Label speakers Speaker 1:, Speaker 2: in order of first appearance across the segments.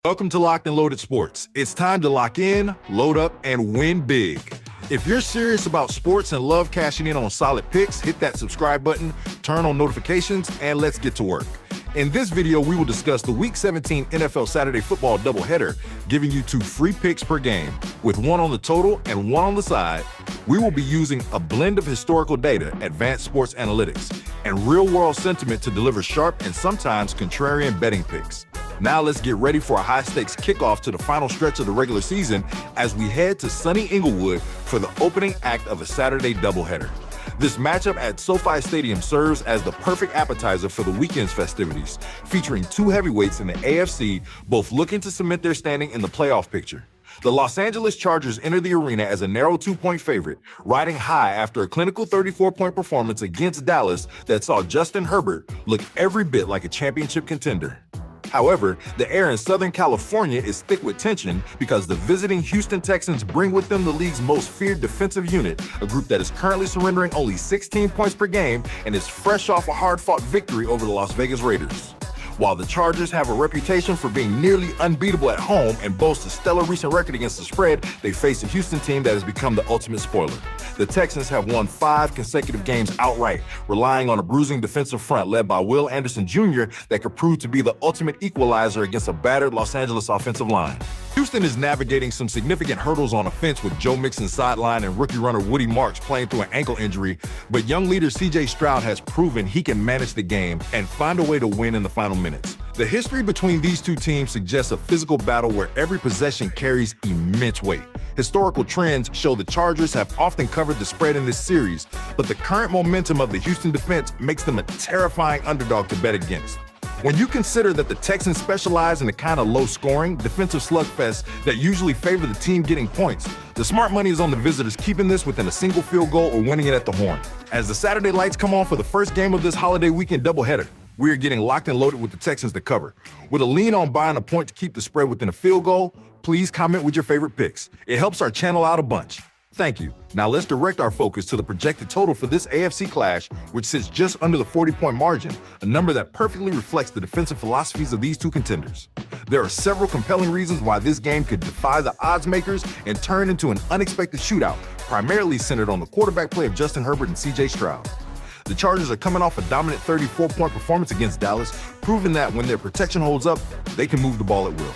Speaker 1: Welcome to Locked and Loaded Sports. It's time to lock in, load up, and win big. If you're serious about sports and love cashing in on solid picks, hit that subscribe button, turn on notifications, and let's get to work. In this video, we will discuss the Week 17 NFL Saturday Football Doubleheader, giving you 2 free picks per game, with 1 on the total and 1 on the side. We will be using a blend of historical data, advanced sports analytics, and real-world sentiment to deliver sharp and sometimes contrarian betting picks. Now let's get ready for a high-stakes kickoff to the final stretch of the regular season as we head to sunny Inglewood for the opening act of a Saturday doubleheader. This matchup at SoFi Stadium serves as the perfect appetizer for the weekend's festivities, featuring 2 heavyweights in the AFC, both looking to cement their standing in the playoff picture. The Los Angeles Chargers enter the arena as a narrow 2-point favorite, riding high after a clinical 34-point performance against Dallas that saw Justin Herbert look every bit like a championship contender. However, the air in Southern California is thick with tension because the visiting Houston Texans bring with them the league's most feared defensive unit, a group that is currently surrendering only 16 points per game and is fresh off a hard-fought victory over the Las Vegas Raiders. While the Chargers have a reputation for being nearly unbeatable at home and boast a stellar recent record against the spread, they face a Houston team that has become the ultimate spoiler. The Texans have won 5 consecutive games outright, relying on a bruising defensive front led by Will Anderson Jr. that could prove to be the ultimate equalizer against a battered Los Angeles offensive line. Houston is navigating some significant hurdles on offense with Joe Mixon sidelined and rookie runner Woody Marks playing through an ankle injury, but young leader C.J. Stroud has proven he can manage the game and find a way to win in the final minutes. The history between these 2 teams suggests a physical battle where every possession carries immense weight. Historical trends show the Chargers have often covered the spread in this series, but the current momentum of the Houston defense makes them a terrifying underdog to bet against. When you consider that the Texans specialize in the kind of low-scoring, defensive slugfest that usually favor the team getting points, the smart money is on the visitors keeping this within a single field goal or winning it at the horn. As the Saturday lights come on for the first game of this holiday weekend doubleheader, we are getting locked and loaded with the Texans to cover. With a lean on buying a point to keep the spread within a field goal, please comment with your favorite picks. It helps our channel out a bunch. Thank you. Now let's direct our focus to the projected total for this AFC clash, which sits just under the 40-point margin, a number that perfectly reflects the defensive philosophies of these 2 contenders. There are several compelling reasons why this game could defy the odds makers and turn into an unexpected shootout, primarily centered on the quarterback play of Justin Herbert and C.J. Stroud. The Chargers are coming off a dominant 34-point performance against Dallas, proving that when their protection holds up, they can move the ball at will.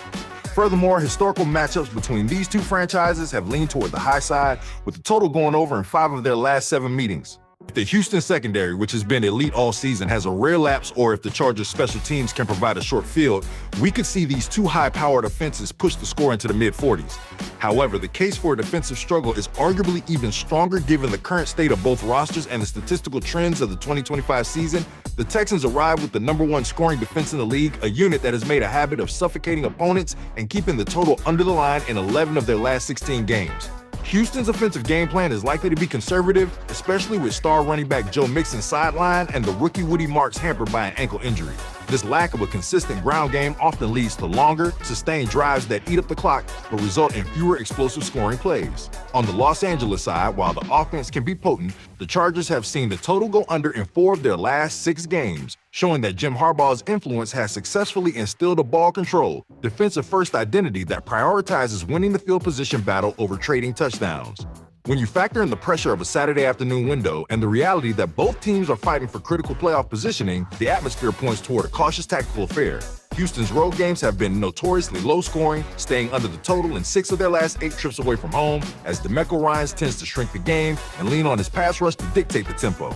Speaker 1: Furthermore, historical matchups between these 2 franchises have leaned toward the high side, with the total going over in 5 of their last 7 meetings. If the Houston secondary, which has been elite all season, has a rare lapse, or if the Chargers' special teams can provide a short field, we could see these 2 high-powered offenses push the score into the mid-40s. However, the case for a defensive struggle is arguably even stronger given the current state of both rosters and the statistical trends of the 2025 season. The Texans arrive with the #1 scoring defense in the league, a unit that has made a habit of suffocating opponents and keeping the total under the line in 11 of their last 16 games. Houston's offensive game plan is likely to be conservative, especially with star running back Joe Mixon sidelined and the rookie Woody Marks hampered by an ankle injury. This lack of a consistent ground game often leads to longer, sustained drives that eat up the clock but result in fewer explosive scoring plays. On the Los Angeles side, while the offense can be potent, the Chargers have seen the total go under in 4 of their last 6 games, showing that Jim Harbaugh's influence has successfully instilled a ball control, defensive-first identity that prioritizes winning the field position battle over trading touchdowns. When you factor in the pressure of a Saturday afternoon window and the reality that both teams are fighting for critical playoff positioning, the atmosphere points toward a cautious tactical affair. Houston's road games have been notoriously low-scoring, staying under the total in 6 of their last 8 trips away from home, as DeMeco Ryans tends to shrink the game and lean on his pass rush to dictate the tempo.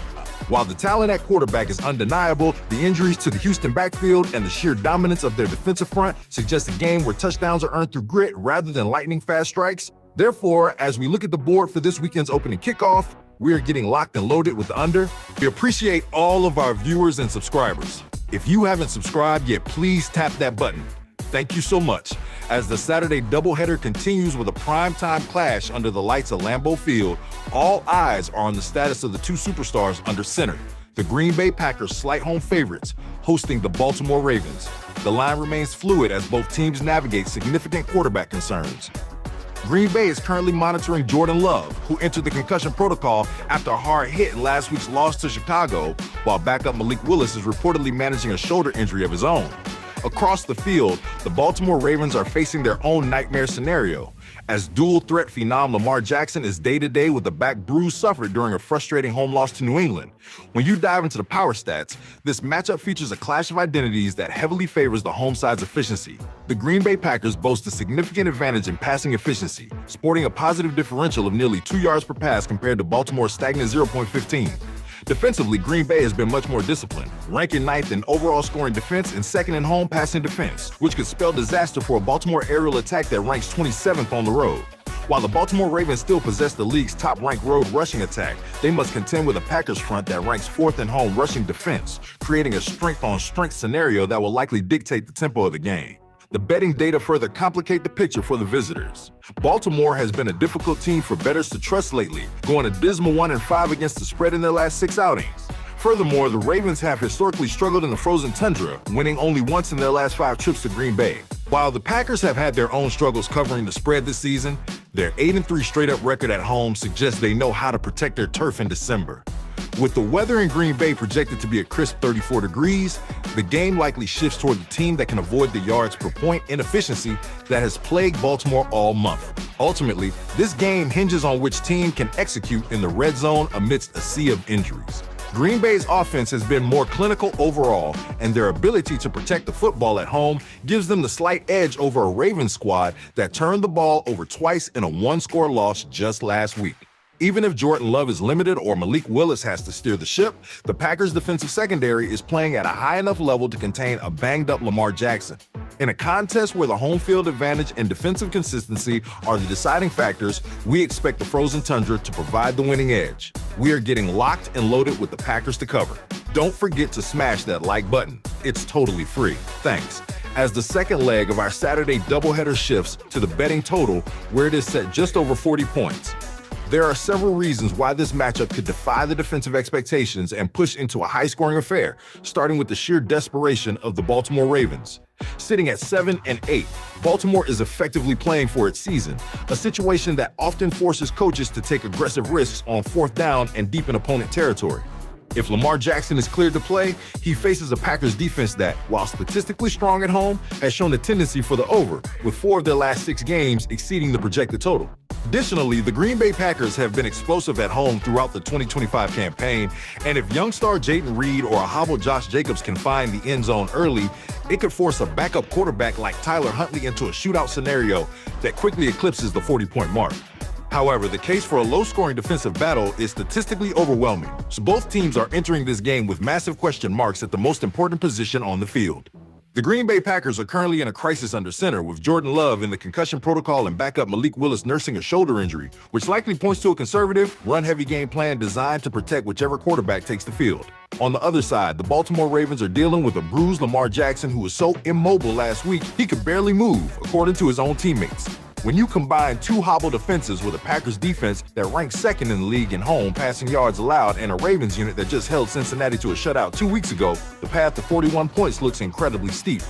Speaker 1: While the talent at quarterback is undeniable, the injuries to the Houston backfield and the sheer dominance of their defensive front suggest a game where touchdowns are earned through grit rather than lightning-fast strikes. Therefore, as we look at the board for this weekend's opening kickoff, we are getting locked and loaded with the under. We appreciate all of our viewers and subscribers. If you haven't subscribed yet, please tap that button. Thank you so much. As the Saturday doubleheader continues with a primetime clash under the lights of Lambeau Field, all eyes are on the status of the 2 superstars under center. The Green Bay Packers slight home favorites, hosting the Baltimore Ravens. The line remains fluid as both teams navigate significant quarterback concerns. Green Bay is currently monitoring Jordan Love, who entered the concussion protocol after a hard hit in last week's loss to Chicago, while backup Malik Willis is reportedly managing a shoulder injury of his own. Across the field, the Baltimore Ravens are facing their own nightmare scenario, as dual-threat phenom Lamar Jackson is day-to-day with a back bruise suffered during a frustrating home loss to New England. When you dive into the power stats, this matchup features a clash of identities that heavily favors the home side's efficiency. The Green Bay Packers boast a significant advantage in passing efficiency, sporting a positive differential of nearly 2 yards per pass compared to Baltimore's stagnant 0.15. Defensively, Green Bay has been much more disciplined, ranking 9th in overall scoring defense and 2nd in home passing defense, which could spell disaster for a Baltimore aerial attack that ranks 27th on the road. While the Baltimore Ravens still possess the league's top-ranked road rushing attack, they must contend with a Packers front that ranks 4th in home rushing defense, creating a strength-on-strength scenario that will likely dictate the tempo of the game. The betting data further complicate the picture for the visitors. Baltimore has been a difficult team for bettors to trust lately, going a dismal 1-5 against the spread in their last 6 outings. Furthermore, the Ravens have historically struggled in the Frozen Tundra, winning only once in their last 5 trips to Green Bay. While the Packers have had their own struggles covering the spread this season, their 8-3 straight-up record at home suggests they know how to protect their turf in December. With the weather in Green Bay projected to be a crisp 34 degrees, the game likely shifts toward the team that can avoid the yards per point inefficiency that has plagued Baltimore all month. Ultimately, this game hinges on which team can execute in the red zone amidst a sea of injuries. Green Bay's offense has been more clinical overall, and their ability to protect the football at home gives them the slight edge over a Ravens squad that turned the ball over twice in a one-score loss just last week. Even if Jordan Love is limited or Malik Willis has to steer the ship, the Packers' defensive secondary is playing at a high enough level to contain a banged-up Lamar Jackson. In a contest where the home field advantage and defensive consistency are the deciding factors, we expect the Frozen Tundra to provide the winning edge. We are getting locked and loaded with the Packers to cover. Don't forget to smash that like button. It's totally free. Thanks. As the second leg of our Saturday doubleheader shifts to the betting total, where it is set just over 40 points. There are several reasons why this matchup could defy the defensive expectations and push into a high-scoring affair, starting with the sheer desperation of the Baltimore Ravens. Sitting at 7-8, Baltimore is effectively playing for its season, a situation that often forces coaches to take aggressive risks on 4th down and deep in opponent territory. If Lamar Jackson is cleared to play, he faces a Packers defense that, while statistically strong at home, has shown a tendency for the over, with 4 of their last 6 games exceeding the projected total. Additionally, the Green Bay Packers have been explosive at home throughout the 2025 campaign, and if young star Jayden Reed or a hobbled Josh Jacobs can find the end zone early, it could force a backup quarterback like Tyler Huntley into a shootout scenario that quickly eclipses the 40-point mark. However, the case for a low-scoring defensive battle is statistically overwhelming, so both teams are entering this game with massive question marks at the most important position on the field. The Green Bay Packers are currently in a crisis under center, with Jordan Love in the concussion protocol and backup Malik Willis nursing a shoulder injury, which likely points to a conservative, run-heavy game plan designed to protect whichever quarterback takes the field. On the other side, the Baltimore Ravens are dealing with a bruised Lamar Jackson who was so immobile last week he could barely move, according to his own teammates. When you combine 2 hobbled offenses with a Packers defense that ranks 2nd in the league in home passing yards allowed and a Ravens unit that just held Cincinnati to a shutout 2 weeks ago, the path to 41 points looks incredibly steep.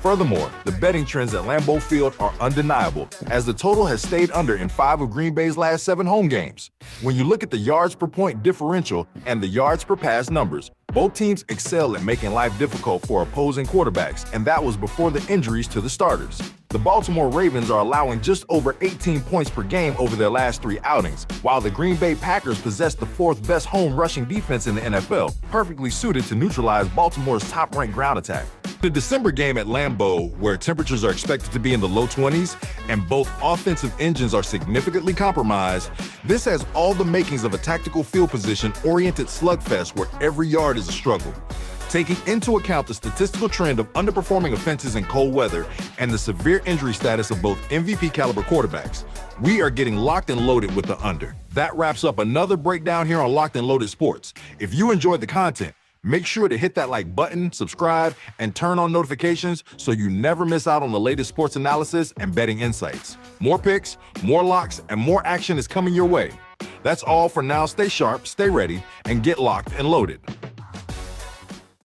Speaker 1: Furthermore, the betting trends at Lambeau Field are undeniable, as the total has stayed under in 5 of Green Bay's last 7 home games. When you look at the yards per point differential and the yards per pass numbers, both teams excel at making life difficult for opposing quarterbacks, and that was before the injuries to the starters. The Baltimore Ravens are allowing just over 18 points per game over their last 3 outings, while the Green Bay Packers possess the 4th best home rushing defense in the NFL, perfectly suited to neutralize Baltimore's top-ranked ground attack. The December game at Lambeau, where temperatures are expected to be in the low 20s and both offensive engines are significantly compromised, this has all the makings of a tactical field position-oriented slugfest where every yard is a struggle. Taking into account the statistical trend of underperforming offenses in cold weather and the severe injury status of both MVP-caliber quarterbacks, we are getting locked and loaded with the under. That wraps up another breakdown here on Locked and Loaded Sports. If you enjoyed the content, make sure to hit that like button, subscribe, and turn on notifications so you never miss out on the latest sports analysis and betting insights. More picks, more locks, and more action is coming your way. That's all for now. Stay sharp, stay ready, and get locked and loaded.